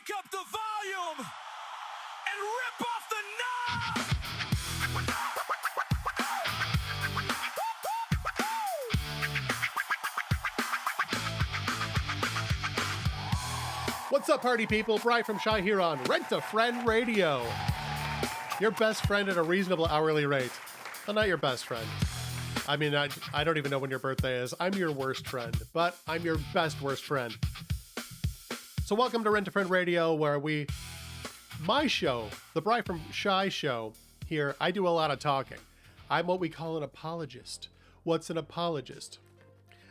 Crank up the volume and rip off the knob! What's up, party people? Bri from Shy here on Rent-A-Friend Radio. Your best friend at a reasonable hourly rate. Well, not your best friend. I mean, I don't even know when your birthday is. I'm your worst friend, but I'm your best worst friend. So welcome to Rent-A-Friend Radio, where my show, the Bri from Shy show here, I do a lot of talking. I'm what we call an apologist. What's an apologist?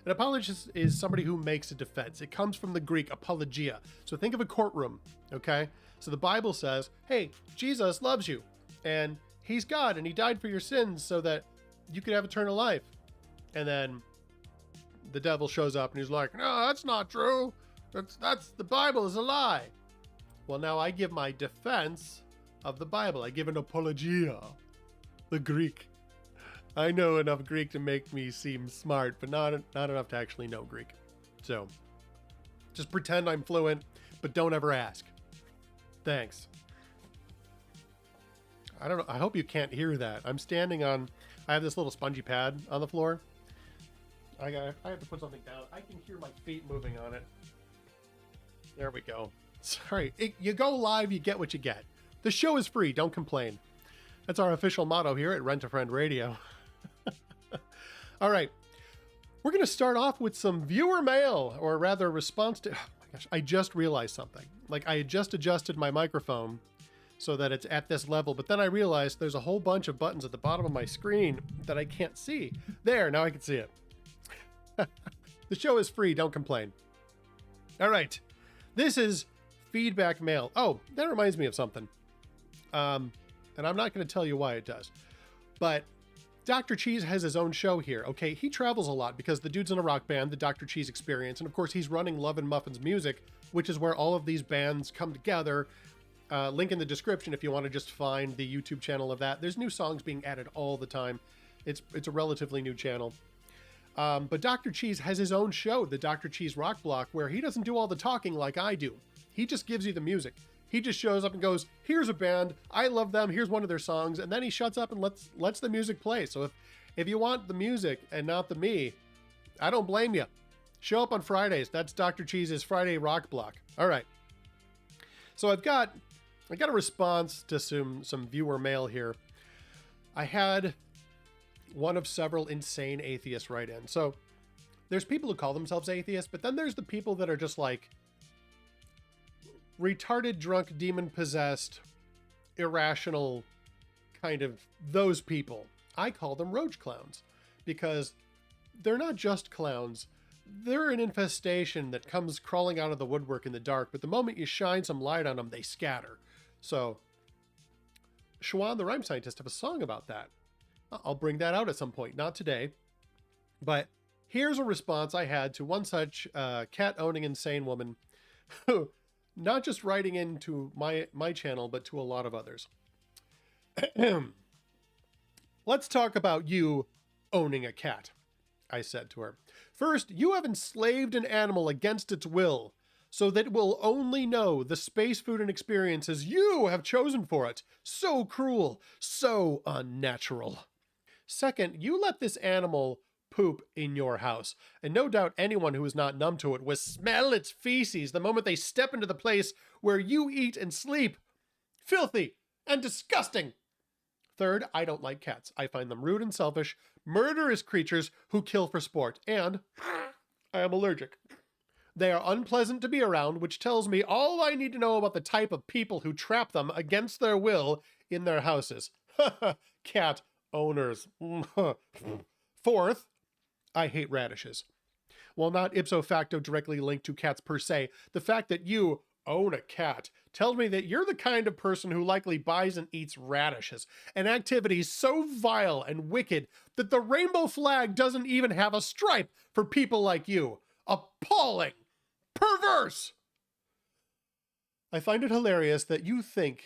An apologist is somebody who makes a defense. It comes from the Greek apologia. So think of a courtroom, okay? So the Bible says, hey, Jesus loves you, and he's God, and he died for your sins so that you could have eternal life. And then the devil shows up and he's like, no, that's not true. That's the Bible is a lie. Well, now I give my defense of the Bible. I give an apologia, the Greek. I know enough Greek to make me seem smart, but not enough to actually know Greek. So just pretend I'm fluent, but don't ever ask. Thanks. I don't know. I hope you can't hear that. I'm standing on, I have this little spongy pad on the floor. I have to put something down. I can hear my feet moving on it. There we go. Sorry. You go live, you get what you get. The show is free. Don't complain. That's our official motto here at Rent-A-Friend Radio. All right. We're going to start off with some viewer mail, or rather response to, oh my gosh, I just realized something. Like I had just adjusted my microphone so that it's at this level, but then I realized there's a whole bunch of buttons at the bottom of my screen that I can't see. There, now I can see it. The show is free. Don't complain. All right. This is feedback mail. Oh, that reminds me of something. And I'm not going to tell you why it does. But Dr. Cheese has his own show here. Okay, he travels a lot because the dude's in a rock band, the Dr. Cheese Experience. And of course, he's running Love and Muffins Music, which is where all of these bands come together. Link in the description if you want to just find the YouTube channel of that. There's new songs being added all the time. It's a relatively new channel. But Dr. Cheese has his own show, the Dr. Cheese Rock Block, where he doesn't do all the talking like I do. He just gives you the music. He just shows up and goes, here's a band, I love them, here's one of their songs, and then he shuts up and lets the music play. So if you want the music and not the me, I don't blame you. Show up on Fridays. That's Dr. Cheese's Friday Rock Block. All right. So I got a response to some viewer mail here. I had one of several insane atheists write in. So there's people who call themselves atheists, but then there's the people that are just like retarded, drunk, demon-possessed, irrational, kind of those people. I call them roach clowns because they're not just clowns. They're an infestation that comes crawling out of the woodwork in the dark, but the moment you shine some light on them, they scatter. So Schwan, the rhyme scientist, have a song about that. I'll bring that out at some point, not today. But here's a response I had to one such cat-owning insane woman who not just writing into my channel, but to a lot of others. Let's talk about you owning a cat, I said to her. First, you have enslaved an animal against its will, so that it will only know the space, food, and experiences you have chosen for it. So cruel, so unnatural. Second, you let this animal poop in your house, and no doubt anyone who is not numb to it will smell its feces the moment they step into the place where you eat and sleep. Filthy and disgusting. Third, I don't like cats. I find them rude and selfish, murderous creatures who kill for sport, and I am allergic. They are unpleasant to be around, which tells me all I need to know about the type of people who trap them against their will in their houses. Cat owners. Fourth, I hate radishes. While not ipso facto directly linked to cats per se, the fact that you own a cat tells me that you're the kind of person who likely buys and eats radishes, an activity so vile and wicked that the rainbow flag doesn't even have a stripe for people like you. Appalling! Perverse! I find it hilarious that you think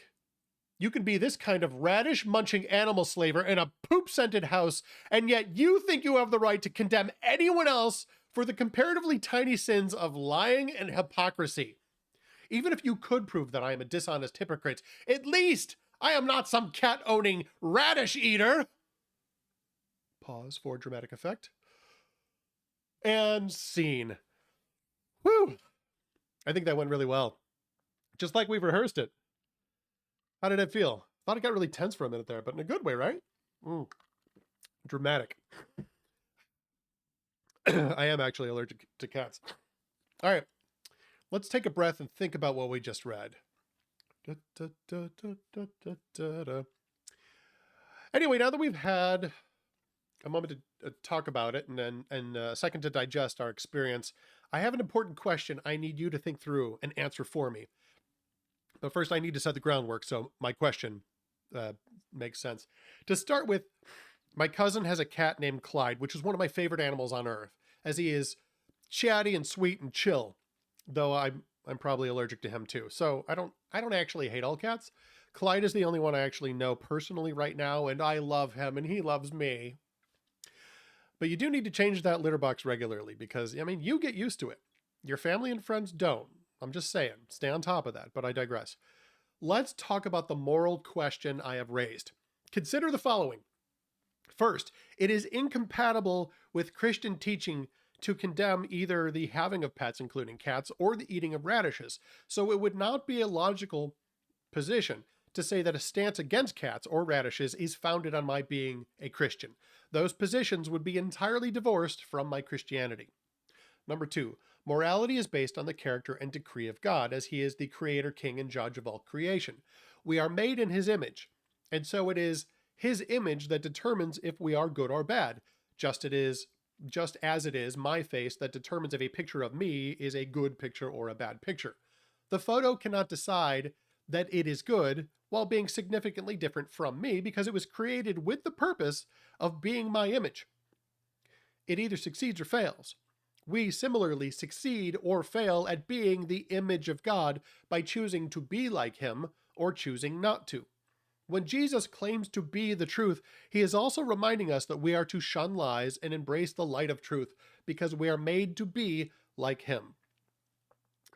you can be this kind of radish-munching animal slaver in a poop-scented house, and yet you think you have the right to condemn anyone else for the comparatively tiny sins of lying and hypocrisy. Even if you could prove that I am a dishonest hypocrite, at least I am not some cat-owning radish eater. Pause for dramatic effect. And scene. Whew. I think that went really well. Just like we've rehearsed it. How did it feel? Thought it got really tense for a minute there, but in a good way, right? Dramatic. I am actually allergic to cats. All right. Let's take a breath and think about what we just read. Anyway, now that we've had a moment to talk about it and a second to digest our experience, I have an important question I need you to think through and answer for me. But first, I need to set the groundwork so my question makes sense. To start with, my cousin has a cat named Clyde, which is one of my favorite animals on earth, as he is chatty and sweet and chill, though I'm probably allergic to him too. So I don't actually hate all cats. Clyde is the only one I actually know personally right now, and I love him and he loves me. But you do need to change that litter box regularly because, I mean, you get used to it. Your family and friends don't. I'm just saying, stay on top of that, but I digress. Let's talk about the moral question I have raised. Consider the following. First, it is incompatible with Christian teaching to condemn either the having of pets, including cats, or the eating of radishes. So it would not be a logical position to say that a stance against cats or radishes is founded on my being a Christian. Those positions would be entirely divorced from my Christianity. Number two, morality is based on the character and decree of God, as he is the creator, king, and judge of all creation. We are made in his image, and so it is his image that determines if we are good or bad, just as it is my face that determines if a picture of me is a good picture or a bad picture. The photo cannot decide that it is good while being significantly different from me because it was created with the purpose of being my image. It either succeeds or fails. We similarly succeed or fail at being the image of God by choosing to be like him or choosing not to. When Jesus claims to be the truth, he is also reminding us that we are to shun lies and embrace the light of truth because we are made to be like him.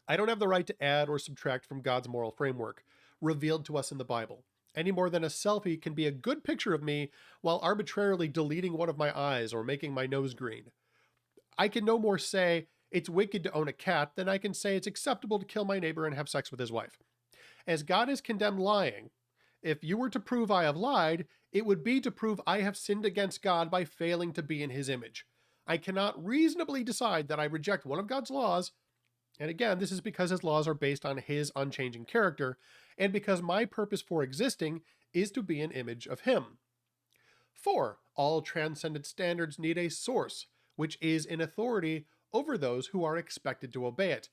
I don't have the right to add or subtract from God's moral framework revealed to us in the Bible, any more than a selfie can be a good picture of me while arbitrarily deleting one of my eyes or making my nose green. I can no more say it's wicked to own a cat than I can say it's acceptable to kill my neighbor and have sex with his wife. As God has condemned lying, if you were to prove I have lied, it would be to prove I have sinned against God by failing to be in his image. I cannot reasonably decide that I reject one of God's laws, and again, this is because his laws are based on his unchanging character, and because my purpose for existing is to be an image of him. 4. All transcendent standards need a source, which is in authority over those who are expected to obey it.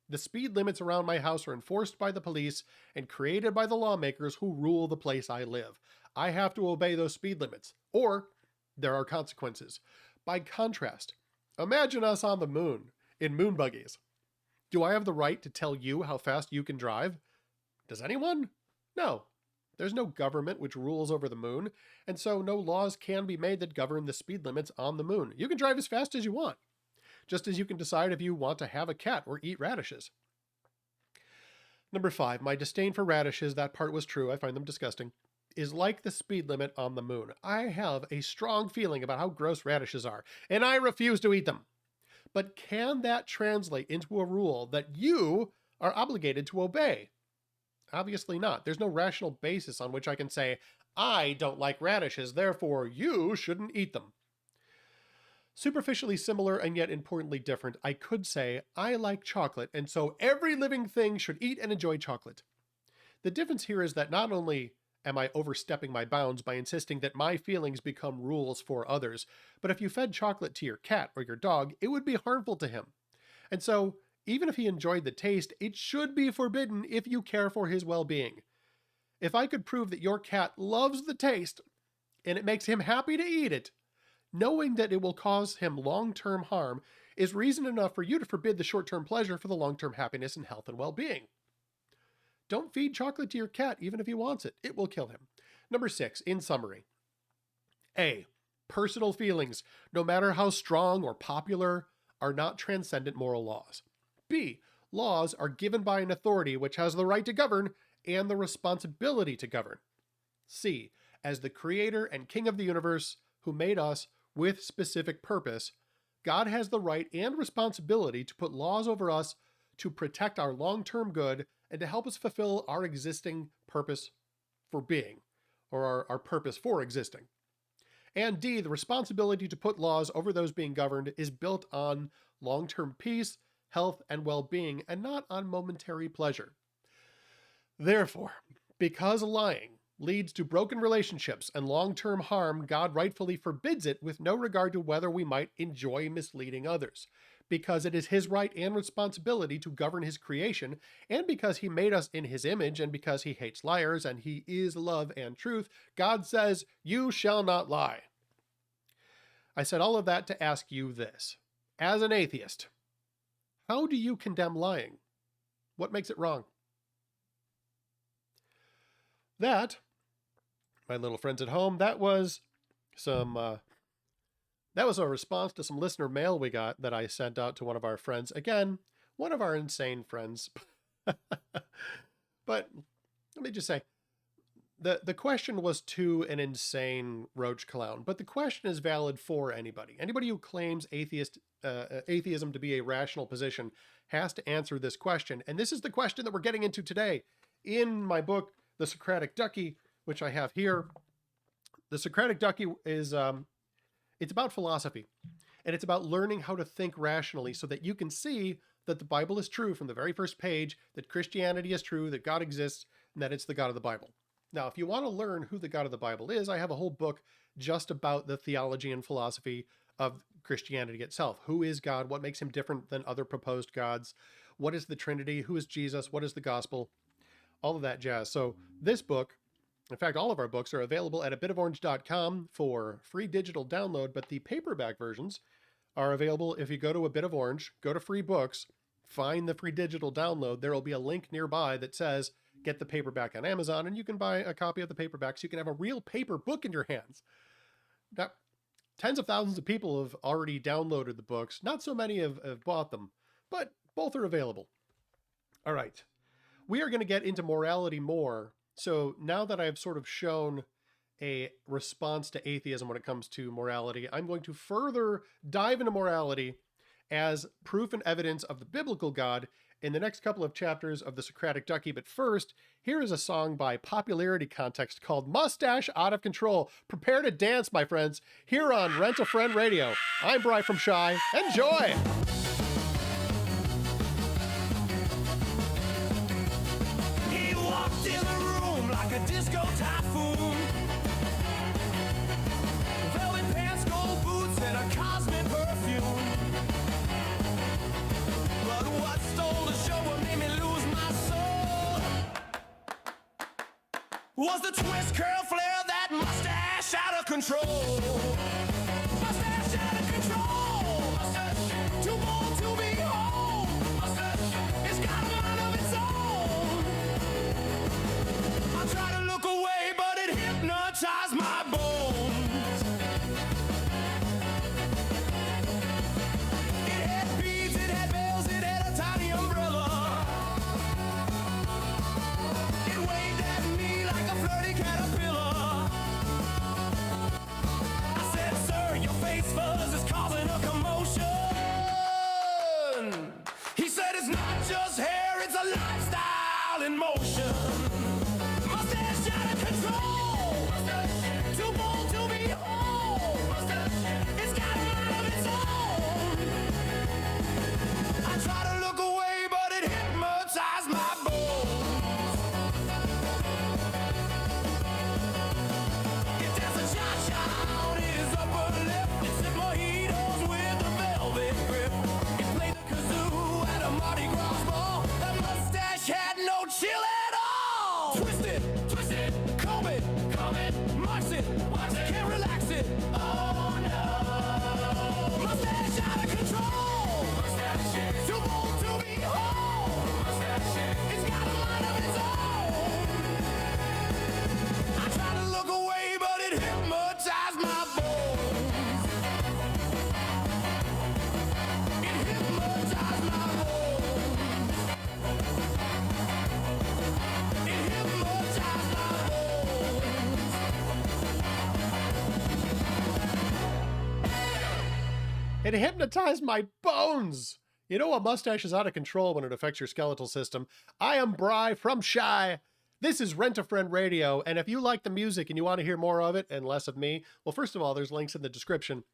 The speed limits around my house are enforced by the police and created by the lawmakers who rule the place I live. I have to obey those speed limits, or there are consequences. By contrast, imagine us on the moon, in moon buggies. Do I have the right to tell you how fast you can drive? Does anyone? No. There's no government which rules over the moon, and so no laws can be made that govern the speed limits on the moon. You can drive as fast as you want, just as you can decide if you want to have a cat or eat radishes. Number 5, my disdain for radishes, that part was true, I find them disgusting, is like the speed limit on the moon. I have a strong feeling about how gross radishes are, and I refuse to eat them. But can that translate into a rule that you are obligated to obey? Obviously not. There's no rational basis on which I can say, I don't like radishes, therefore you shouldn't eat them. Superficially similar and yet importantly different, I could say, I like chocolate, and so every living thing should eat and enjoy chocolate. The difference here is that not only am I overstepping my bounds by insisting that my feelings become rules for others, but if you fed chocolate to your cat or your dog, it would be harmful to him. And so, even if he enjoyed the taste, it should be forbidden if you care for his well-being. If I could prove that your cat loves the taste, and it makes him happy to eat it, knowing that it will cause him long-term harm is reason enough for you to forbid the short-term pleasure for the long-term happiness and health and well-being. Don't feed chocolate to your cat even if he wants it. It will kill him. Number 6, in summary. A. Personal feelings, no matter how strong or popular, are not transcendent moral laws. B. laws are given by an authority which has the right to govern and the responsibility to govern. C, as the creator and king of the universe who made us with specific purpose, God has the right and responsibility to put laws over us to protect our long-term good and to help us fulfill our existing purpose for being, or our purpose for existing. And D, the responsibility to put laws over those being governed is built on long-term peace, health, and well-being, and not on momentary pleasure. Therefore, because lying leads to broken relationships and long-term harm, God rightfully forbids it with no regard to whether we might enjoy misleading others. Because it is his right and responsibility to govern his creation, and because he made us in his image, and because he hates liars, and he is love and truth, God says, "You shall not lie." I said all of that to ask you this. As an atheist, how do you condemn lying? What makes it wrong? That, my little friends at home, that was a response to some listener mail we got that I sent out to one of our friends. Again, one of our insane friends. But let me just say, the question was to an insane roach clown, but the question is valid for anybody. Anybody who claims atheism to be a rational position has to answer this question. And this is the question that we're getting into today. In my book, The Socratic Ducky, which I have here, The Socratic Ducky is... it's about philosophy, and it's about learning how to think rationally so that you can see that the Bible is true from the very first page, that Christianity is true, that God exists, and that it's the God of the Bible. Now, if you want to learn who the God of the Bible is, I have a whole book just about the theology and philosophy of Christianity itself. Who is God? What makes him different than other proposed gods? What is the Trinity? Who is Jesus? What is the gospel? All of that jazz. So this book, in fact, all of our books are available at abitoforange.com for free digital download, but the paperback versions are available if you go to A Bit of Orange, go to free books, find the free digital download. There will be a link nearby that says, get the paperback on Amazon, and you can buy a copy of the paperback so you can have a real paper book in your hands. Now, tens of thousands of people have already downloaded the books. Not so many have bought them, but both are available. All right. We are going to get into morality more. So now that I've sort of shown a response to atheism when it comes to morality, I'm going to further dive into morality as proof and evidence of the biblical God in the next couple of chapters of The Socratic Ducky. But first, here is a song by Popularity Context called Mustache Out of Control. Prepare to dance, my friends, here on Rent a Friend Radio. I'm Bri from Shy. Enjoy! He walked in the room like a disco typhoon. Velvet pants, gold boots, and a cosmic perfume. But what stole the show and made me lose my soul was the twist, curl, flare, that mustache out of control. Mustache out of control. Mustache too bold to be home. Mustache, it's got a mind of its own. I try to look away, but it hypnotized my bones. It had beads, it had bells, it had a tiny umbrella. It waved at me like a flirty caterpillar. I said, sir, your face fuzz is causing a commotion. He said, it's not just hair, it's a lifestyle in motion. Mustache out of control. Mustache too bold to be home. Mustache, it's got a mind of its own. I try to look away, but it hypnotized my bones. It danced a cha-cha on his upper lip. It sipped mojitos with a velvet grip. It played the kazoo at a Mardi Gras ball. That mustache had no chill at all. It hypnotized my bones. You know, a mustache is out of control when it affects your skeletal system. I am Bry from Shy. This is Rent-A-Friend Radio, and if you like the music and you want to hear more of it and less of me, well, first of all, there's links in the description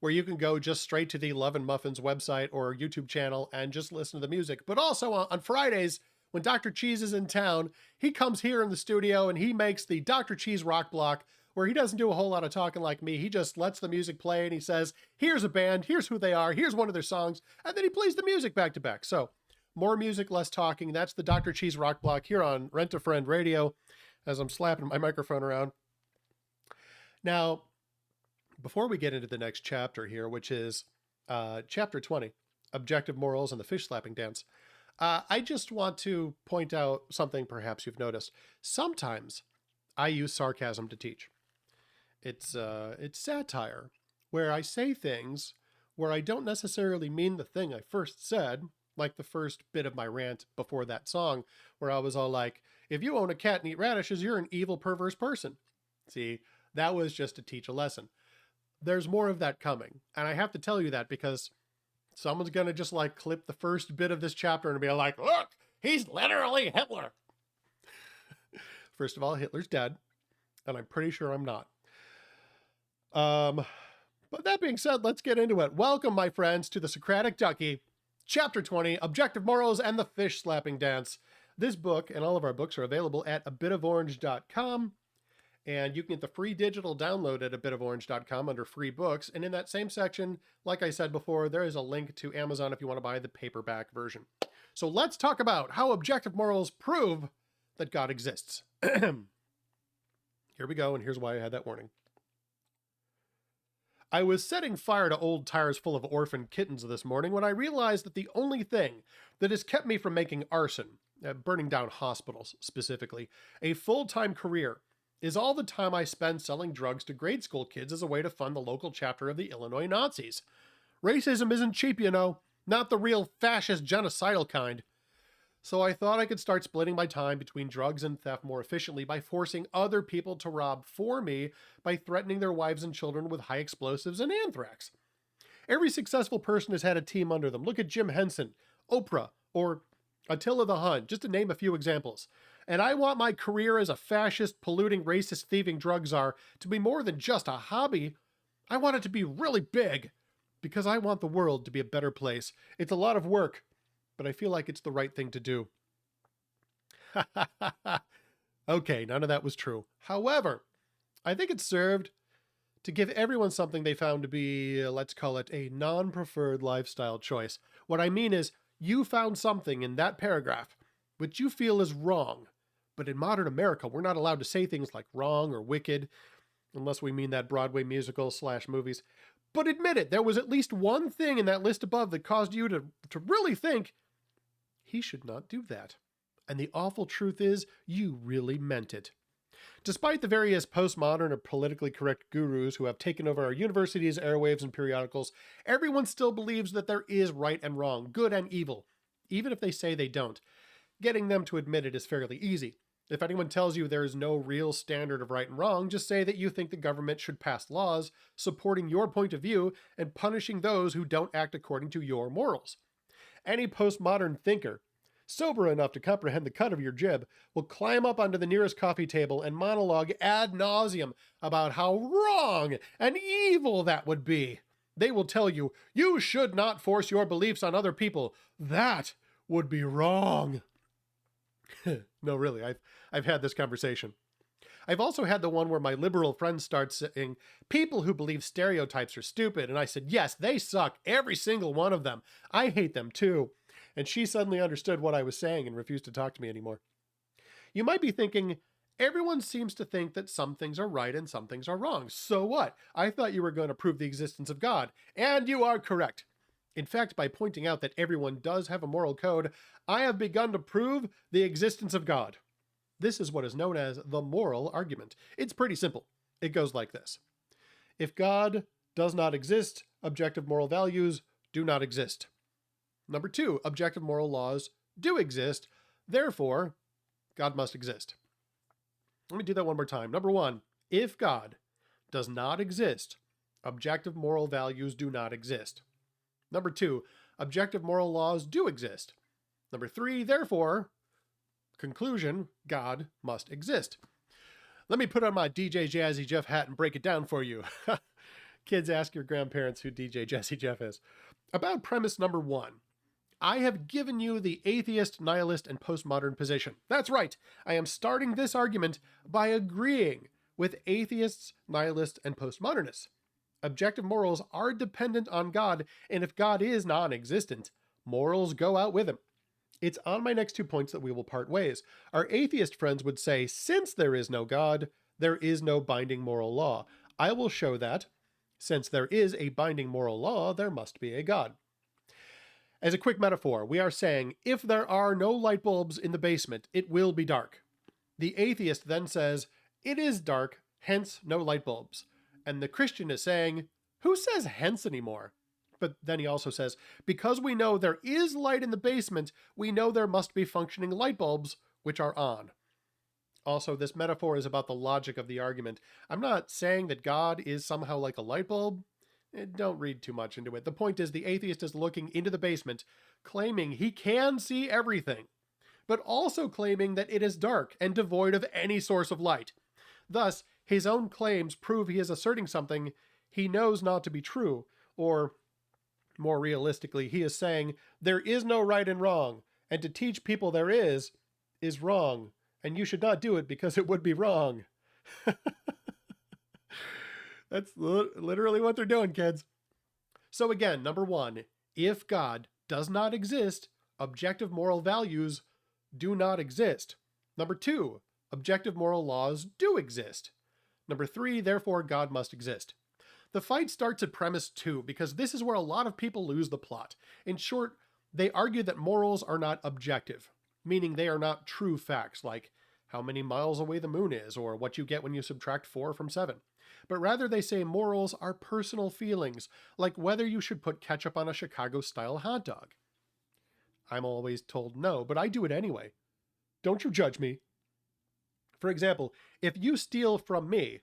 where you can go just straight to the Love and Muffins website or YouTube channel and just listen to the music. But also on Fridays, when Dr. Cheese is in town, he comes here in the studio and he makes the Dr. Cheese Rock Block, where he doesn't do a whole lot of talking like me. He just lets the music play and he says, here's a band, here's who they are, here's one of their songs, and then he plays the music back to back. So more music, less talking. That's the Dr. Cheese Rock Block here on Rent-A-Friend Radio, as I'm slapping my microphone around. Now, before we get into the next chapter here, which is chapter 20, Objective Morals and the Fish Slapping Dance, I just want to point out something perhaps you've noticed. Sometimes I use sarcasm to teach. It's satire, where I say things where I don't necessarily mean the thing I first said, like the first bit of my rant before that song, where I was all like, if you own a cat and eat radishes, you're an evil, perverse person. See, that was just to teach a lesson. There's more of that coming. And I have to tell you that because someone's going to just like clip the first bit of this chapter and be like, look, he's literally Hitler. First of all, Hitler's dead. And I'm pretty sure I'm not. But that being said, let's get into it. Welcome, my friends, to the Socratic Ducky, Chapter 20, Objective Morals and the Fish Slapping Dance. This book and all of our books are available at abitoforange.com. And you can get the free digital download at abitoforange.com under free books. And in that same section, like I said before, there is a link to Amazon if you want to buy the paperback version. So let's talk about how objective morals prove that God exists. Here we go, and here's why I had that warning. I was setting fire to old tires full of orphan kittens this morning when I realized that the only thing that has kept me from making arson, burning down hospitals specifically, a full-time career, is all the time I spend selling drugs to grade school kids as a way to fund the local chapter of the Illinois Nazis. Racism isn't cheap, you know, not the real fascist genocidal kind. So I thought I could start splitting my time between drugs and theft more efficiently by forcing other people to rob for me by threatening their wives and children with high explosives and anthrax. Every successful person has had a team under them. Look at Jim Henson, Oprah, or Attila the Hun, just to name a few examples. And I want my career as a fascist, polluting, racist, thieving drug czar to be more than just a hobby. I want it to be really big, because I want the world to be a better place. It's a lot of work, but I feel like it's the right thing to do. Okay, none of that was true. However, I think it served to give everyone something they found to be, let's call it, a non-preferred lifestyle choice. What I mean is, you found something in that paragraph which you feel is wrong. But in modern America, we're not allowed to say things like wrong or wicked, unless we mean that Broadway musical / movies. But admit it, there was at least one thing in that list above that caused you to really think, he should not do that. And the awful truth is, you really meant it. Despite the various postmodern or politically correct gurus who have taken over our universities, airwaves, and periodicals, everyone still believes that there is right and wrong, good and evil, even if they say they don't. Getting them to admit it is fairly easy. If anyone tells you there is no real standard of right and wrong, just say that you think the government should pass laws supporting your point of view and punishing those who don't act according to your morals. Any postmodern thinker, sober enough to comprehend the cut of your jib, will climb up onto the nearest coffee table and monologue ad nauseum about how wrong and evil that would be. They will tell you, you should not force your beliefs on other people. That would be wrong. No, really, I've had this conversation. I've also had the one where my liberal friends start saying, people who believe stereotypes are stupid. And I said, yes, they suck, every single one of them. I hate them too. And she suddenly understood what I was saying and refused to talk to me anymore. You might be thinking, everyone seems to think that some things are right and some things are wrong. So what? I thought you were going to prove the existence of God. And you are correct. In fact, by pointing out that everyone does have a moral code, I have begun to prove the existence of God. This is what is known as the moral argument. It's pretty simple. It goes like this. If God does not exist, objective moral values do not exist. Number 2, objective moral laws do exist. Therefore, God must exist. Let me do that one more time. Number 1, if God does not exist, objective moral values do not exist. Number 2, objective moral laws do exist. Number 3, therefore, conclusion, God must exist. Let me put on my DJ Jazzy Jeff hat and break it down for you. Kids, ask your grandparents who DJ Jazzy Jeff is. About premise number 1. I have given you the atheist, nihilist, and postmodern position. That's right. I am starting this argument by agreeing with atheists, nihilists, and postmodernists. Objective morals are dependent on God, and if God is non-existent, morals go out with him. It's on my next 2 points that we will part ways. Our atheist friends would say, since there is no God, there is no binding moral law. I will show that, since there is a binding moral law, there must be a God. As a quick metaphor, we are saying, if there are no light bulbs in the basement, it will be dark. The atheist then says, it is dark, hence no light bulbs. And the Christian is saying, who says hence anymore? But then he also says, because we know there is light in the basement, we know there must be functioning light bulbs, which are on. Also, this metaphor is about the logic of the argument. I'm not saying that God is somehow like a light bulb. Don't read too much into it. The point is the atheist is looking into the basement, claiming he can see everything, but also claiming that it is dark and devoid of any source of light. Thus, his own claims prove he is asserting something he knows not to be true, or, more realistically, he is saying there is no right and wrong, and to teach people there is wrong, and you should not do it because it would be wrong. That's literally what they're doing, kids. So again, number 1, if God does not exist, objective moral values do not exist. Number 2, objective moral laws do exist. Number 3, therefore, God must exist. The fight starts at premise 2 because this is where a lot of people lose the plot. In short, they argue that morals are not objective, meaning they are not true facts like how many miles away the moon is or what you get when you subtract 4 from 7. But rather they say morals are personal feelings, like whether you should put ketchup on a Chicago-style hot dog. I'm always told no, but I do it anyway. Don't you judge me. For example, if you steal from me,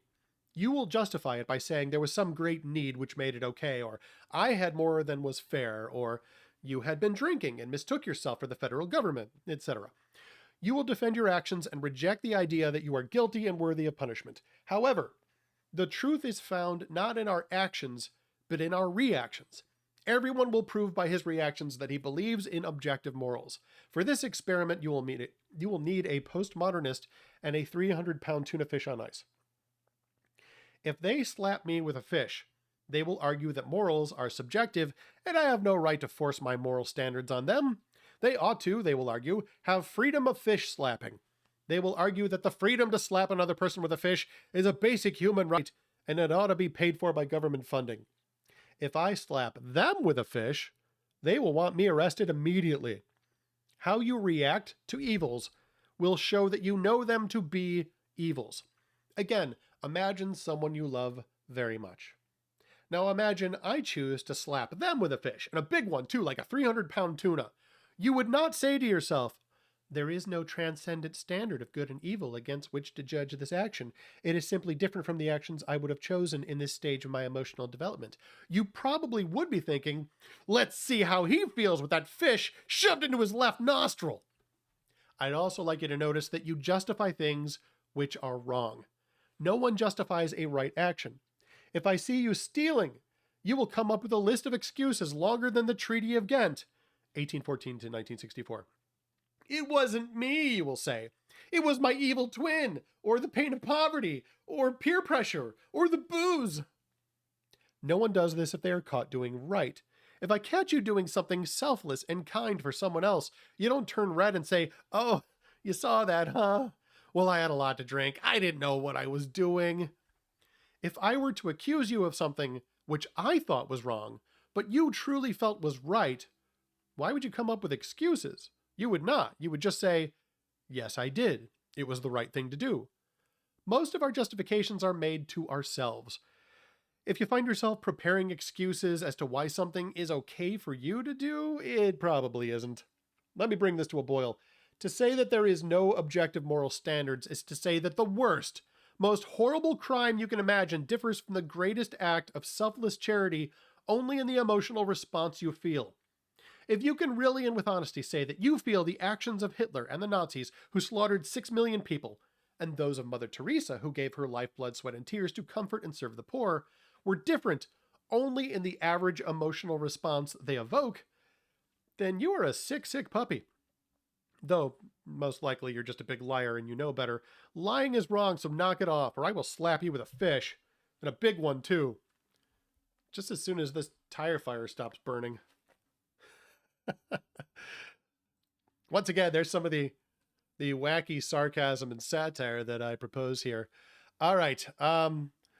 you will justify it by saying there was some great need which made it okay, or I had more than was fair, or you had been drinking and mistook yourself for the federal government, etc. You will defend your actions and reject the idea that you are guilty and worthy of punishment. However, the truth is found not in our actions, but in our reactions. Everyone will prove by his reactions that he believes in objective morals. For this experiment, you will need a postmodernist and a 300-pound tuna fish on ice. If they slap me with a fish, they will argue that morals are subjective, and I have no right to force my moral standards on them. They ought to, they will argue, have freedom of fish slapping. They will argue that the freedom to slap another person with a fish is a basic human right, and it ought to be paid for by government funding. If I slap them with a fish, they will want me arrested immediately. How you react to evils will show that you know them to be evils. Again, imagine someone you love very much. Now imagine I choose to slap them with a fish, and a big one too, like a 300-pound tuna. You would not say to yourself, there is no transcendent standard of good and evil against which to judge this action. It is simply different from the actions I would have chosen in this stage of my emotional development. You probably would be thinking, let's see how he feels with that fish shoved into his left nostril. I'd also like you to notice that you justify things which are wrong. No one justifies a right action. If I see you stealing, you will come up with a list of excuses longer than the Treaty of Ghent, 1814 to 1964. It wasn't me, you will say. It was my evil twin, or the pain of poverty, or peer pressure, or the booze. No one does this if they are caught doing right. If I catch you doing something selfless and kind for someone else, you don't turn red and say, oh, you saw that, huh? Well, I had a lot to drink. I didn't know what I was doing. If I were to accuse you of something which I thought was wrong, but you truly felt was right, why would you come up with excuses? You would not. You would just say, yes, I did. It was the right thing to do. Most of our justifications are made to ourselves. If you find yourself preparing excuses as to why something is okay for you to do, it probably isn't. Let me bring this to a boil. To say that there is no objective moral standards is to say that the worst, most horrible crime you can imagine differs from the greatest act of selfless charity only in the emotional response you feel. If you can really and with honesty say that you feel the actions of Hitler and the Nazis, who slaughtered 6 million people, and those of Mother Teresa, who gave her life, blood, sweat, and tears to comfort and serve the poor, were different only in the average emotional response they evoke, then you are a sick, sick puppy. Though, most likely you're just a big liar and you know better. Lying is wrong, so knock it off, or I will slap you with a fish. And a big one, too. Just as soon as this tire fire stops burning. Once again, there's some of the wacky sarcasm and satire that I propose here. All right.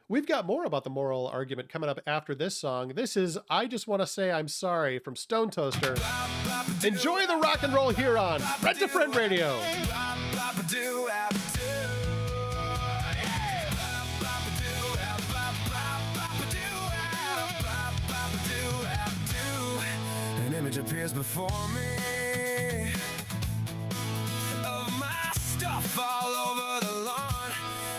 We've got more about the moral argument coming up after this song. This is I Just Want to Say I'm Sorry from Stone Toaster. Enjoy the rock and roll here on Friend to Friend Radio. An image appears before me of my stuff all over the lawn,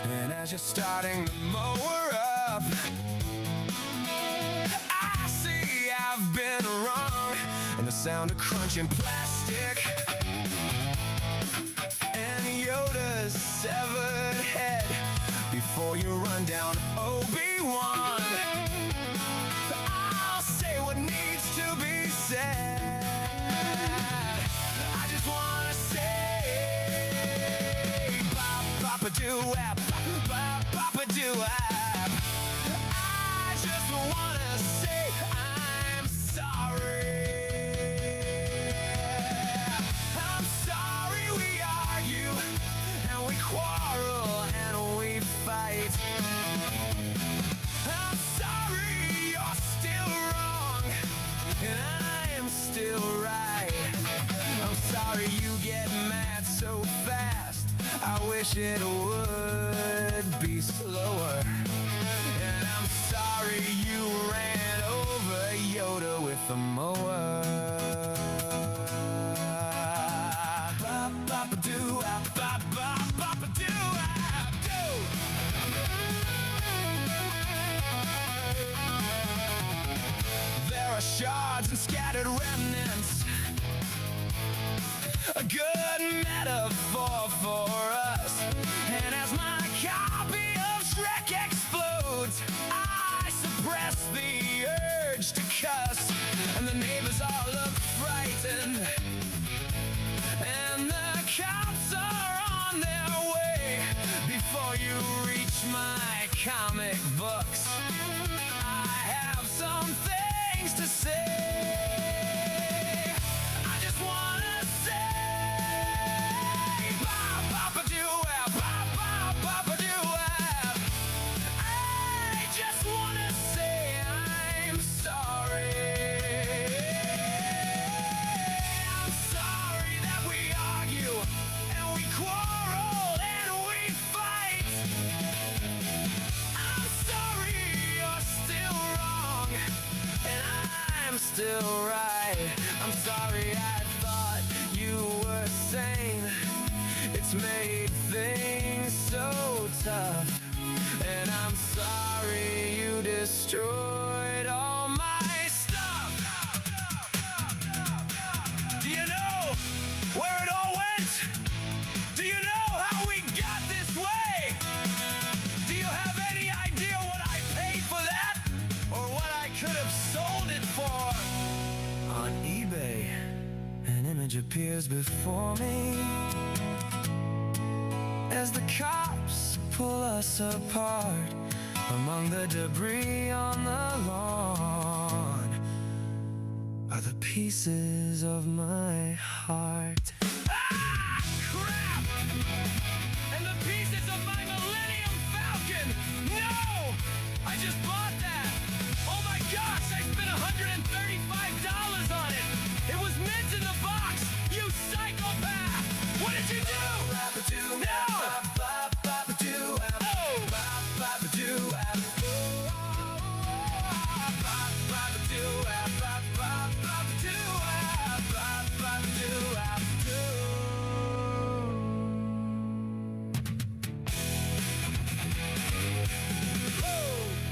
and as you're starting to mow her up, I see I've been wrong, and the sound of crunching plastic and Yoda's severed head before you run down Obi-Wan. I'll say what needs to be said. I just wanna say, Papa-doo-wap, Papa-doo-wap. I just wanna say I'm sorry. I'm sorry we argue and we quarrel and we fight. I'm sorry you're still wrong and I'm still right. I'm sorry you get mad so fast. I wish it would be slower. And I'm sorry you ran over Yoda with a mower. Ba-ba-ba-doo-wap, ba-ba-ba-ba-doo-wap, doo. There are shards and scattered remnants, a good metaphor for us. And as my copy of Shrek explodes, I suppress the urge to cuss, and the neighbors all look frightened, and the cops are on their way. Before you reach my comic books, I have some things to say. I just wanna say, Ba-ba-ba-doo-wap, Ba-ba-ba-ba-doo-wap. I just wanna say I'm sorry. I'm sorry that we argue and we quarrel and we fight. I'm sorry you're still wrong and I'm still right. I'm sorry I thought you were sane. It's made things so tough, and I'm sorry you destroyed all my stuff. Do you know where it all went? Do you know how we got this way? Do you have any idea what I paid for that? Or what I could have sold it for? On eBay, an image appears before me as the cops pull us apart among the debris on the lawn are the pieces of my heart. Ah, crap! And the pieces of my Millennium Falcon! No! I just bought that! Oh my gosh, I spent $135 on it! It was mint in the box! You psychopath! What did you do? No!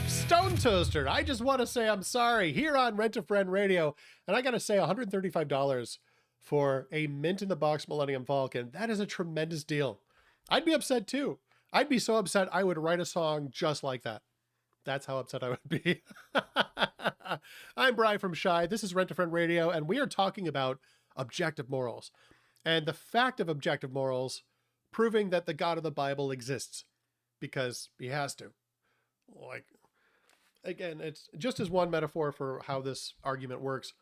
Stone Tongue Toaster. I just want to say I'm sorry here on Rent a Friend Radio. And I got to say $135 for a mint in the box Millennium Falcon. That is a tremendous deal. I'd be upset too. I'd be so upset I would write a song just like that. That's how upset I would be. I'm Brian from Shy. This is Rent a Friend Radio, and we are talking about objective morals and the fact of objective morals proving that the God of the Bible exists because he has to. Like, again, it's just as one metaphor for how this argument works.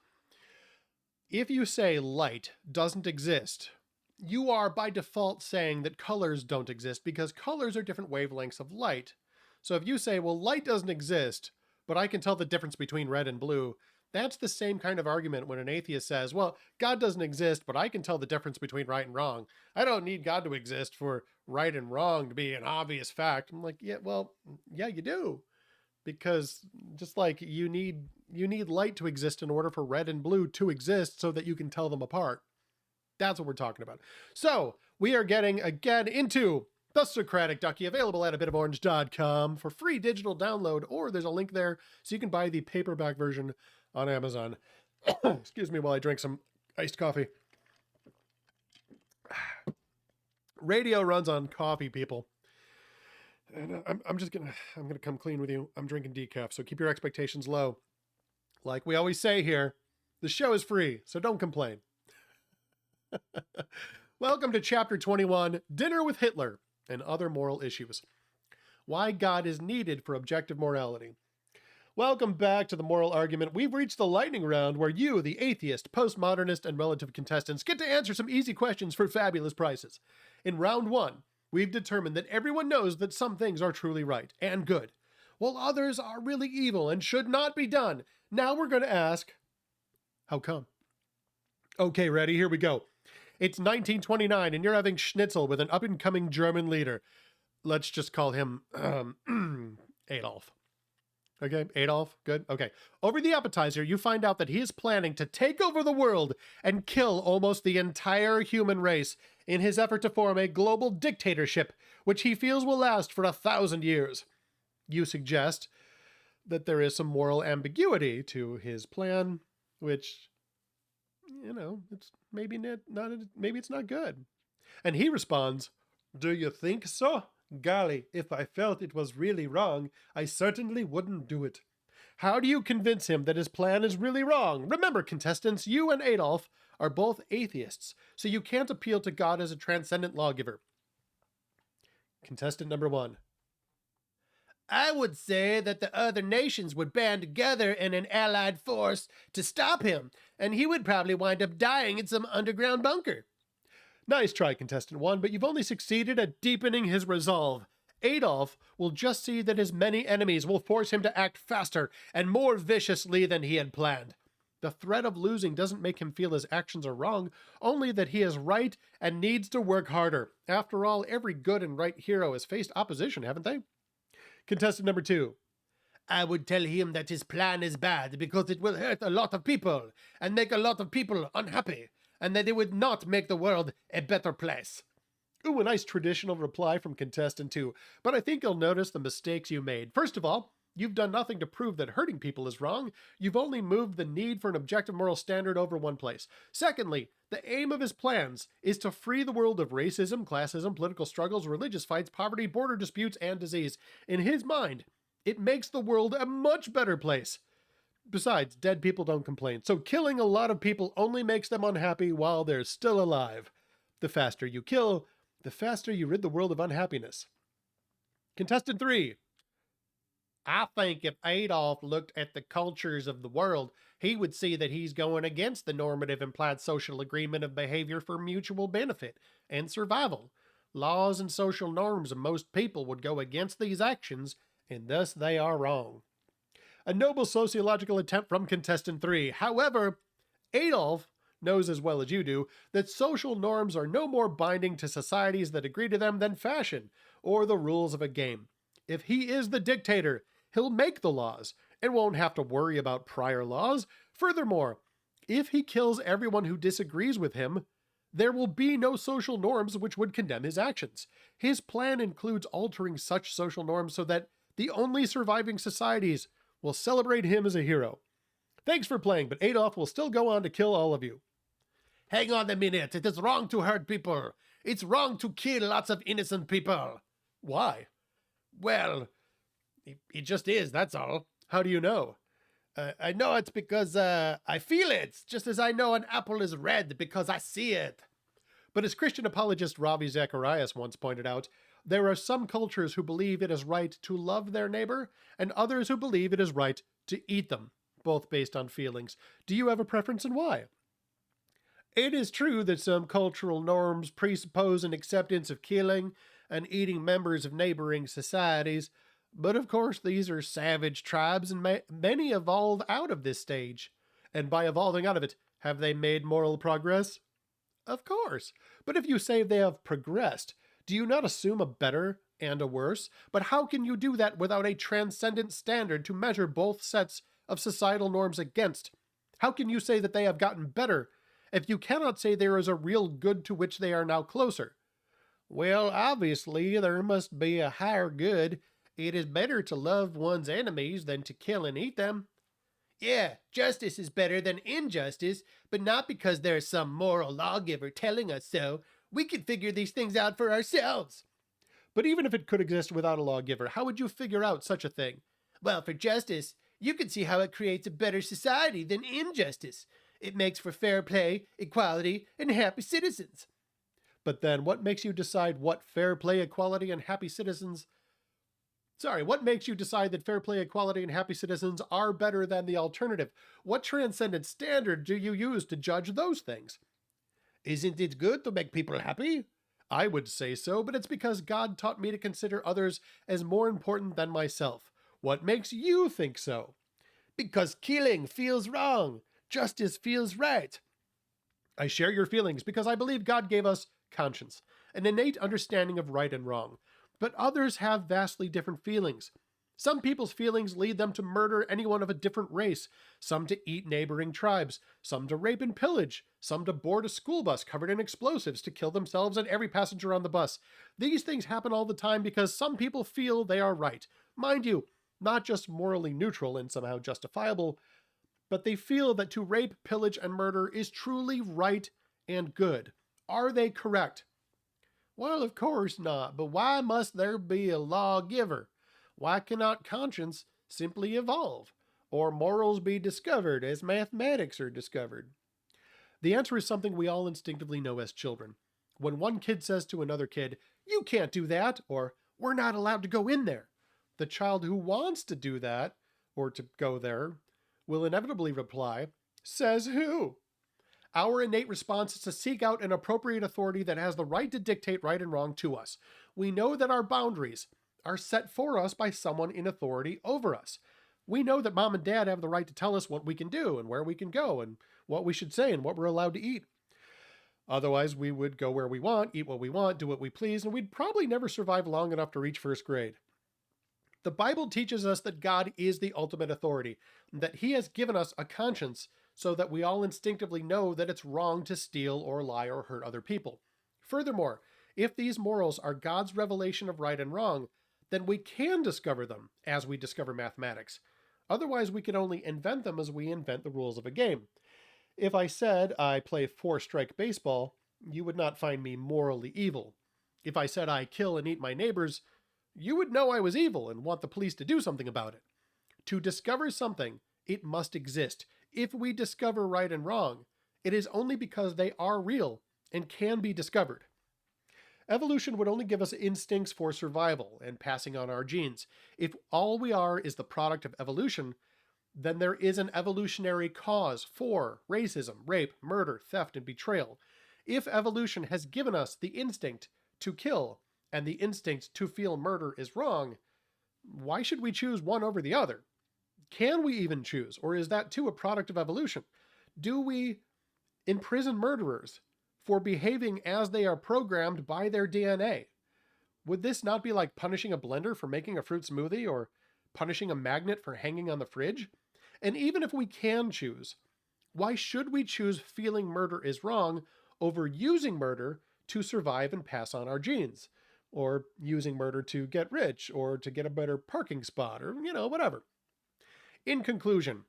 If you say light doesn't exist, you are by default saying that colors don't exist because colors are different wavelengths of light. So if you say, well, light doesn't exist, but I can tell the difference between red and blue, that's the same kind of argument when an atheist says, well, God doesn't exist, but I can tell the difference between right and wrong. I don't need God to exist for right and wrong to be an obvious fact. I'm like, yeah, well, yeah, you do. Because just like you need light to exist in order for red and blue to exist so that you can tell them apart. That's what we're talking about. So we are getting again into the Socratic Ducky, available at abitoforange.com for free digital download, or there's a link there so you can buy the paperback version on Amazon. Excuse me while I drink some iced coffee. Radio runs on coffee, people. And I'm gonna come clean with you. I'm drinking decaf, so keep your expectations low. Like we always say here, the show is free, so don't complain. Welcome to Chapter 21, Dinner with Hitler and Other Moral Issues. Why God is Needed for Objective Morality. Welcome back to the moral argument. We've reached the lightning round where you, the atheist, postmodernist, and relative contestants, get to answer some easy questions for fabulous prices. In round 1, we've determined that everyone knows that some things are truly right and good, while others are really evil and should not be done. Now we're going to ask, how come? Okay, ready? Here we go. It's 1929 and you're having schnitzel with an up-and-coming German leader. Let's just call him Adolf. Okay, Adolf, good? Okay. Over the appetizer, you find out that he is planning to take over the world and kill almost the entire human race in his effort to form a global dictatorship, which he feels will last for 1,000 years. You suggest that there is some moral ambiguity to his plan, which, you know, it's maybe it's not good. And he responds, "Do you think so? Golly, if I felt it was really wrong, I certainly wouldn't do it." How do you convince him that his plan is really wrong? Remember, contestants, you and Adolf are both atheists, so you can't appeal to God as a transcendent lawgiver. Contestant number 1. I would say that the other nations would band together in an allied force to stop him, and he would probably wind up dying in some underground bunker. Nice try, contestant 1, but you've only succeeded at deepening his resolve. Adolf will just see that his many enemies will force him to act faster and more viciously than he had planned. The threat of losing doesn't make him feel his actions are wrong, only that he is right and needs to work harder. After all, every good and right hero has faced opposition, haven't they? Contestant number 2. I would tell him that his plan is bad because it will hurt a lot of people and make a lot of people unhappy, and that it would not make the world a better place. Ooh, a nice traditional reply from contestant 2, but I think you'll notice the mistakes you made. First of all, you've done nothing to prove that hurting people is wrong. You've only moved the need for an objective moral standard over one place. Secondly, the aim of his plans is to free the world of racism, classism, political struggles, religious fights, poverty, border disputes, and disease. In his mind, it makes the world a much better place. Besides, dead people don't complain, so killing a lot of people only makes them unhappy while they're still alive. The faster you kill, the faster you rid the world of unhappiness. Contestant 3. I think if Adolf looked at the cultures of the world, he would see that he's going against the normative implied social agreement of behavior for mutual benefit and survival. Laws and social norms of most people would go against these actions, and thus they are wrong. A noble sociological attempt from contestant 3. However, Adolf knows as well as you do that social norms are no more binding to societies that agree to them than fashion or the rules of a game. If he is the dictator, he'll make the laws and won't have to worry about prior laws. Furthermore, if he kills everyone who disagrees with him, there will be no social norms which would condemn his actions. His plan includes altering such social norms so that the only surviving societies We'll celebrate him as a hero. Thanks for playing, but Adolf will still go on to kill all of you. Hang on a minute. It is wrong to hurt people. It's wrong to kill lots of innocent people. Why? Well, it just is, that's all. How do you know? I know it's because I feel it, just as I know an apple is red because I see it. But as Christian apologist Ravi Zacharias once pointed out, there are some cultures who believe it is right to love their neighbor, and others who believe it is right to eat them, both based on feelings. Do you have a preference and why? It is true that some cultural norms presuppose an acceptance of killing and eating members of neighboring societies, but of course these are savage tribes and many evolve out of this stage. And by evolving out of it, have they made moral progress? Of course. But if you say they have progressed, do you not assume a better and a worse? But how can you do that without a transcendent standard to measure both sets of societal norms against? How can you say that they have gotten better if you cannot say there is a real good to which they are now closer? Well, obviously, there must be a higher good. It is better to love one's enemies than to kill and eat them. Yeah, justice is better than injustice, but not because there is some moral lawgiver telling us so. We can figure these things out for ourselves. But even if it could exist without a lawgiver, how would you figure out such a thing? Well, for justice, you can see how it creates a better society than injustice. It makes for fair play, equality, and happy citizens. But then what makes you decide what fair play, equality, and happy citizens... what makes you decide that fair play, equality, and happy citizens are better than the alternative? What transcendent standard do you use to judge those things? Isn't it good to make people happy? I would say so, but it's because God taught me to consider others as more important than myself. What makes you think so? Because killing feels wrong. Justice feels right. I share your feelings because I believe God gave us conscience, an innate understanding of right and wrong. But others have vastly different feelings. Some people's feelings lead them to murder anyone of a different race, some to eat neighboring tribes, some to rape and pillage, some to board a school bus covered in explosives to kill themselves and every passenger on the bus. These things happen all the time because some people feel they are right. Mind you, not just morally neutral and somehow justifiable, but they feel that to rape, pillage, and murder is truly right and good. Are they correct? Well, of course not, but why must there be a lawgiver? Why cannot conscience simply evolve, or morals be discovered as mathematics are discovered? The answer is something we all instinctively know as children. When one kid says to another kid, "You can't do that," or "We're not allowed to go in there," the child who wants to do that, or to go there, will inevitably reply, "Says who?" Our innate response is to seek out an appropriate authority that has the right to dictate right and wrong to us. We know that our boundaries are set for us by someone in authority over us. We know that mom and dad have the right to tell us what we can do and where we can go and what we should say and what we're allowed to eat. Otherwise, we would go where we want, eat what we want, do what we please, and we'd probably never survive long enough to reach first grade. The Bible teaches us that God is the ultimate authority, and that He has given us a conscience so that we all instinctively know that it's wrong to steal or lie or hurt other people. Furthermore, if these morals are God's revelation of right and wrong, then we can discover them as we discover mathematics. Otherwise, we can only invent them as we invent the rules of a game. If I said I play four-strike baseball, you would not find me morally evil. If I said I kill and eat my neighbors, you would know I was evil and want the police to do something about it. To discover something, it must exist. If we discover right and wrong, it is only because they are real and can be discovered. Evolution would only give us instincts for survival and passing on our genes. If all we are is the product of evolution, then there is an evolutionary cause for racism, rape, murder, theft, and betrayal. If evolution has given us the instinct to kill and the instinct to feel murder is wrong, why should we choose one over the other? Can we even choose, or is that too a product of evolution? Do we imprison murderers for behaving as they are programmed by their DNA? Would this not be like punishing a blender for making a fruit smoothie or punishing a magnet for hanging on the fridge? And even if we can choose, why should we choose feeling murder is wrong over using murder to survive and pass on our genes? Or using murder to get rich or to get a better parking spot or, whatever. In conclusion,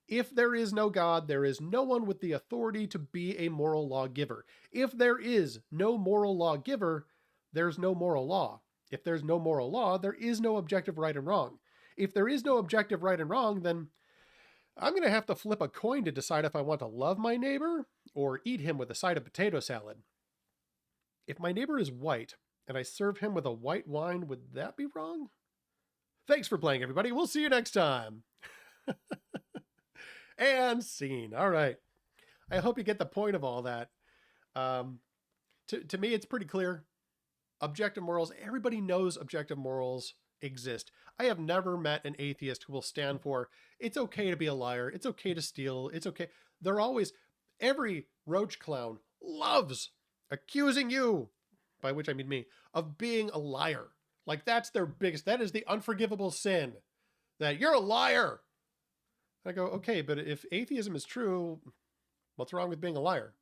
if there is no God, there is no one with the authority to be a moral lawgiver. If there is no moral lawgiver, there's no moral law. If there's no moral law, there is no objective right and wrong. If there is no objective right and wrong, then I'm going to have to flip a coin to decide if I want to love my neighbor or eat him with a side of potato salad. If my neighbor is white and I serve him with a white wine, would that be wrong? Thanks for playing, everybody. We'll see you next time. And scene. All right. I hope you get the point of all that. To me, it's pretty clear. Objective morals, everybody knows objective morals exist. I have never met an atheist who will stand for, it's okay to be a liar, it's okay to steal, it's okay. They're always, every roach clown loves accusing you, by which I mean me, of being a liar. Like that's their biggest, that is the unforgivable sin, that you're a liar. I go, okay, but if atheism is true, what's wrong with being a liar?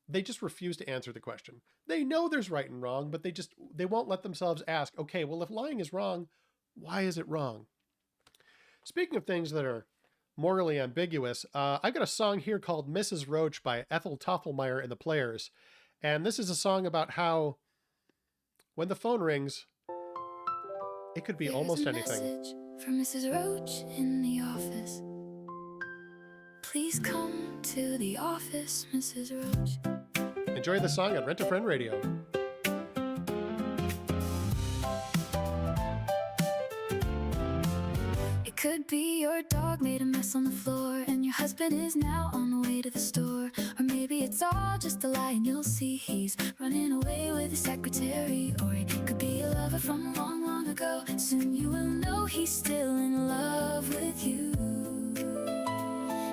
They just refuse to answer the question. They know there's right and wrong, but they won't let themselves ask, okay, well, if lying is wrong, why is it wrong? Speaking of things that are morally ambiguous, I've got a song here called Mrs. Roach by Ethel Toffelmeyer and the Players. And this is a song about how when the phone rings, it could be almost anything. Message from Mrs. Roach in the office. Please come to the office, Mrs. Roach. Enjoy the song on Rent a Friend Radio. It could be your dog made a mess on the floor and your husband is now on the way to the store. Or maybe it's all just a lie and you'll see he's running away with his secretary. Or he could be a lover from long, long ago. Soon you will know he's still in love with you.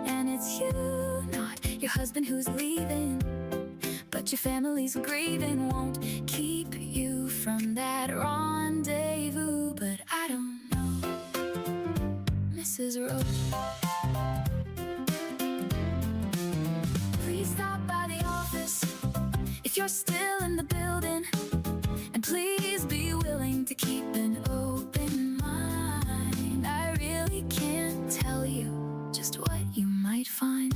And it's you, not your husband who's leaving, but your family's grieving won't keep you from that rendezvous. But I don't know, Mrs. Roach. Please stop by the office if you're still in the building, and please be willing to keep an open mind. I really can't tell you just what you might find.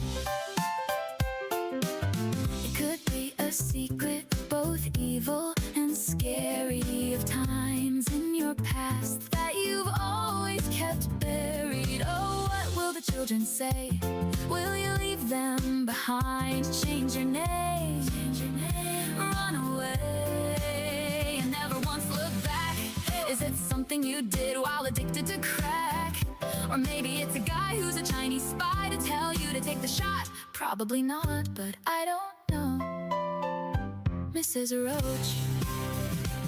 It could be a secret, both evil and scary, of times in your past that you've always kept buried. Oh, what will the children say? Will you leave them behind? Change your name, run away, and never once look back. Is it something you did while addicted to crack? Or maybe it's a guy who's a Chinese spy to tell you to take the shot. Probably not, but I don't know, Mrs. Roach.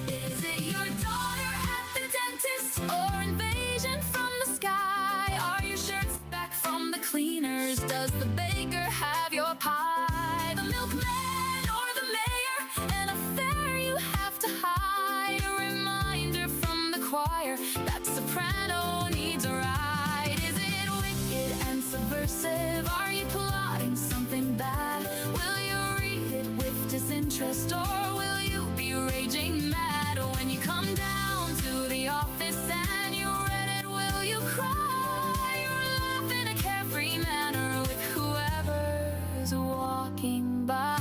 Is it your daughter at the dentist, or invasion from the sky? Are your shirts back from the cleaners? Does the baker have your pie? The milkman or the mayor? An affair you have to hide? A reminder from the choir that soprano needs a ride? Is it wicked and subversive? Are you plotting something bad? Will you read it with disinterest, or will you be raging mad when you come down to the office and you read it? Will you cry or laugh in a carefree manner with whoever's walking by?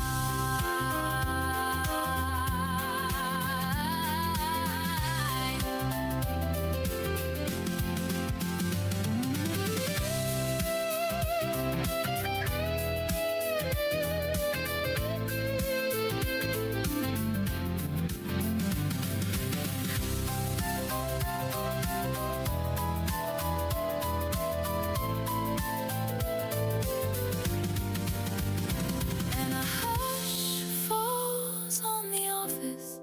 And a hush falls on the office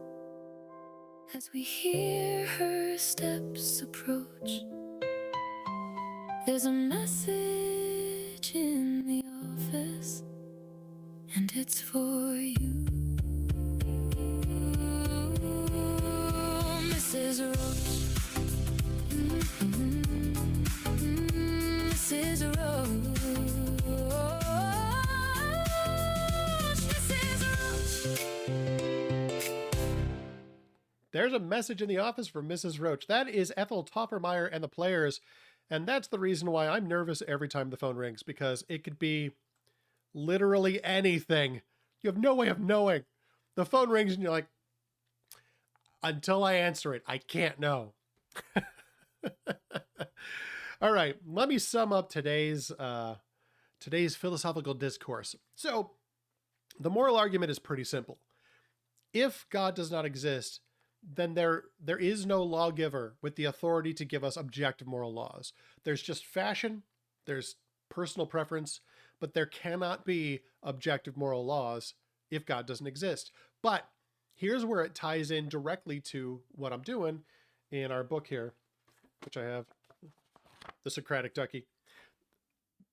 as we hear her steps approach. There's a message in the office, and it's for you, Mrs. Roach. Mrs. Roach. Mrs. Roach. There's a message in the office for Mrs. Roach. That is Ethel Toffelmeyer and the Players. And that's the reason why I'm nervous every time the phone rings, because it could be literally anything. You have no way of knowing. The phone rings and you're like, until I answer it, I can't know. All right, let me sum up today's philosophical discourse. So, the moral argument is pretty simple. If God does not exist, then there is no lawgiver with the authority to give us objective moral laws. There's just fashion, there's personal preference, but there cannot be objective moral laws if God doesn't exist. But here's where it ties in directly to what I'm doing in our book here, which I have, The Socratic Ducky.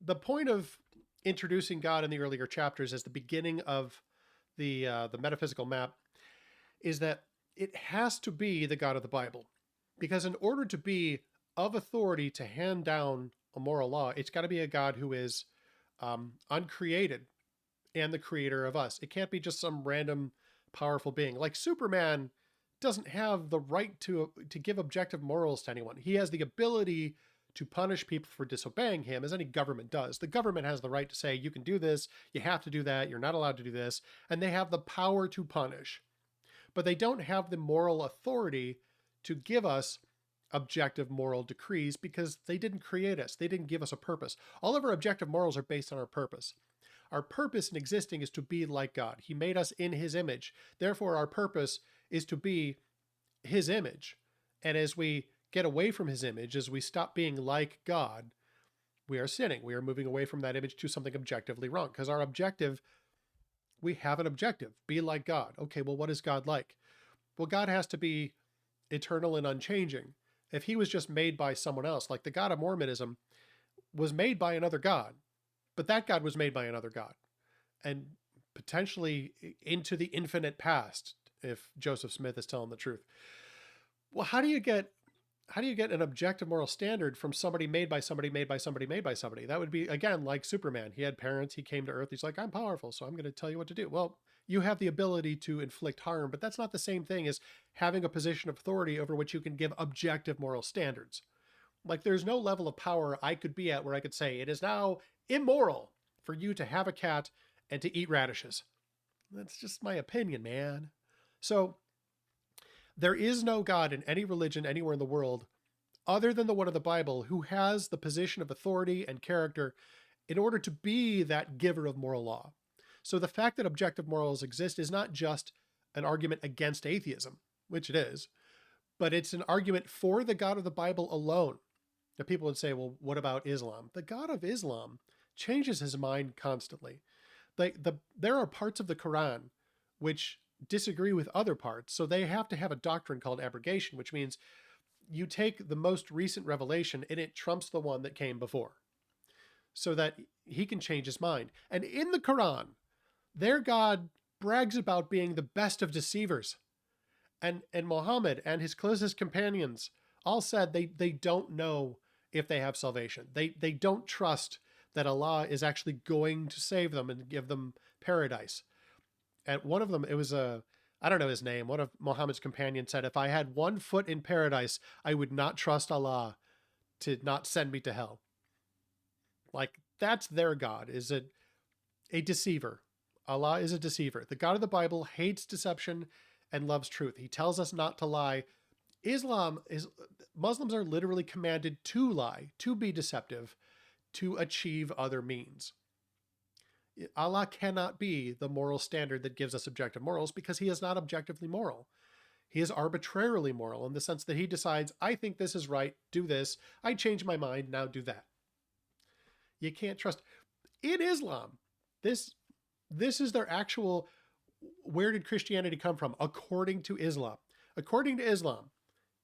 The point of introducing God in the earlier chapters as the beginning of the metaphysical map is that it has to be the God of the Bible. Because in order to be of authority to hand down a moral law, it's got to be a God who is uncreated and the creator of us. It can't be just some random powerful being. Like Superman doesn't have the right to give objective morals to anyone. He has the ability to punish people for disobeying him, as any government does. The government has the right to say, you can do this, you have to do that, you're not allowed to do this, and they have the power to punish. But they don't have the moral authority to give us objective moral decrees because they didn't create us. They didn't give us a purpose. All of our objective morals are based on our purpose. Our purpose in existing is to be like God. He made us in his image. Therefore, our purpose is to be his image. And as we get away from his image, as we stop being like God, we are sinning. We are moving away from that image to something objectively wrong. Because our objective, we have an objective, be like God. Okay, well, what is God like? Well, God has to be eternal and unchanging. If he was just made by someone else, like the God of Mormonism was made by another God, but that God was made by another God, and potentially into the infinite past, if Joseph Smith is telling the truth. Well, how do you get an objective moral standard from somebody made by somebody, made by somebody, made by somebody? That would be, again, like Superman. He had parents, he came to Earth, he's like, I'm powerful, so I'm going to tell you what to do. Well, you have the ability to inflict harm, but that's not the same thing as having a position of authority over which you can give objective moral standards. Like, there's no level of power I could be at where I could say, it is now immoral for you to have a cat and to eat radishes. That's just my opinion, man. So there is no God in any religion anywhere in the world other than the one of the Bible who has the position of authority and character in order to be that giver of moral law. So the fact that objective morals exist is not just an argument against atheism, which it is, but it's an argument for the God of the Bible alone. Now, people would say, well, what about Islam? The God of Islam changes his mind constantly. There are parts of the Quran which disagree with other parts, so they have to have a doctrine called abrogation, which means you take the most recent revelation and it trumps the one that came before, so that he can change his mind. And in the Quran, their God brags about being the best of deceivers. And Muhammad and his closest companions all said they don't know if they have salvation. They don't trust that Allah is actually going to save them and give them paradise. And one of them, it was I don't know his name, one of Muhammad's companions said, if I had 1 foot in paradise, I would not trust Allah to not send me to hell. Like, that's their God, is a deceiver. Allah is a deceiver. The God of the Bible hates deception and loves truth. He tells us not to lie. Muslims are literally commanded to lie, to be deceptive, to achieve other means. Allah cannot be the moral standard that gives us objective morals because he is not objectively moral. He is arbitrarily moral in the sense that he decides, I think this is right, do this. I change my mind, now do that. You can't trust. In Islam, this is their actual, where did Christianity come from? According to Islam. According to Islam,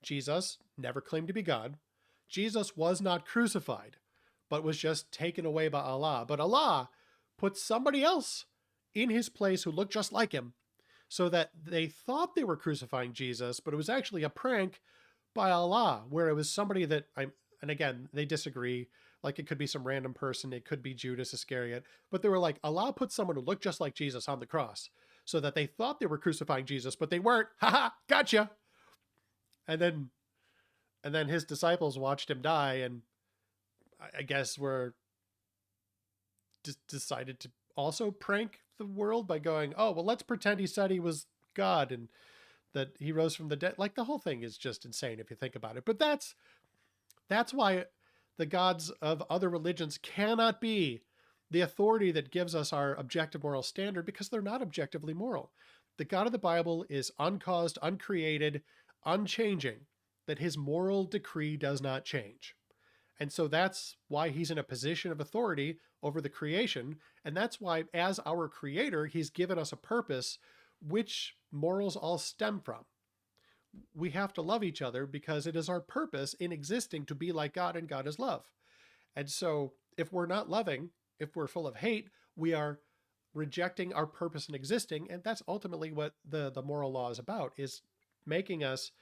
Jesus never claimed to be God. Jesus was not crucified, but was just taken away by Allah. But Allah put somebody else in his place who looked just like him, so that they thought they were crucifying Jesus, but it was actually a prank by Allah, where it was somebody that, and again, they disagree. Like, it could be some random person, it could be Judas Iscariot, but they were like, Allah put someone who looked just like Jesus on the cross, so that they thought they were crucifying Jesus, but they weren't. Haha, gotcha. And then his disciples watched him die, and I guess we're decided to also prank the world by going, oh, well, let's pretend he said he was God and that he rose from the dead. Like, the whole thing is just insane if you think about it. But that's why the gods of other religions cannot be the authority that gives us our objective moral standard, because they're not objectively moral. The God of the Bible is uncaused, uncreated, unchanging, that his moral decree does not change. And so that's why he's in a position of authority over the creation. And that's why, as our creator, he's given us a purpose, which morals all stem from. We have to love each other because it is our purpose in existing to be like God, and God is love. And so if we're not loving, if we're full of hate, we are rejecting our purpose in existing. And that's ultimately what the moral law is about, is making us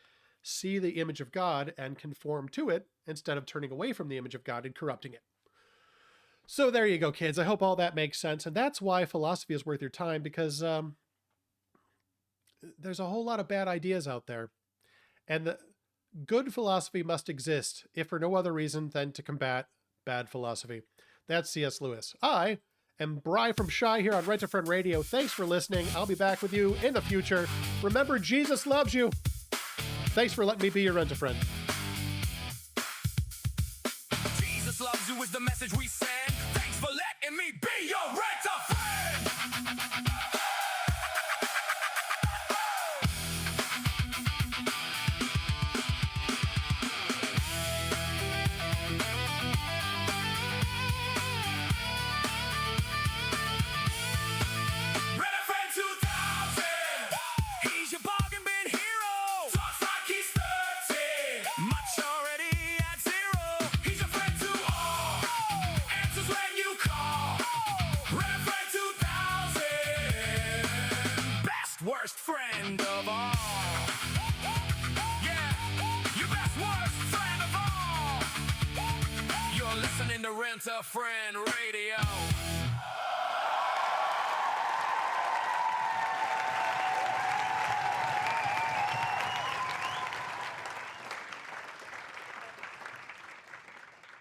see the image of God and conform to it instead of turning away from the image of God and corrupting it. So there you go, kids. I hope all that makes sense. And that's why philosophy is worth your time, because there's a whole lot of bad ideas out there. And the good philosophy must exist, if for no other reason than to combat bad philosophy. That's C.S. Lewis. I am Bri from Shy here on Rent-A-Friend Radio. Thanks for listening. I'll be back with you in the future. Remember, Jesus loves you. Thanks for letting me be your Rent-A-Friend. Jesus loves you is the message we send. Thanks for letting me be your Rent-A-Friend. Worst friend of all. Yeah, your best worst friend of all. You're listening to Rent-A-Friend Radio.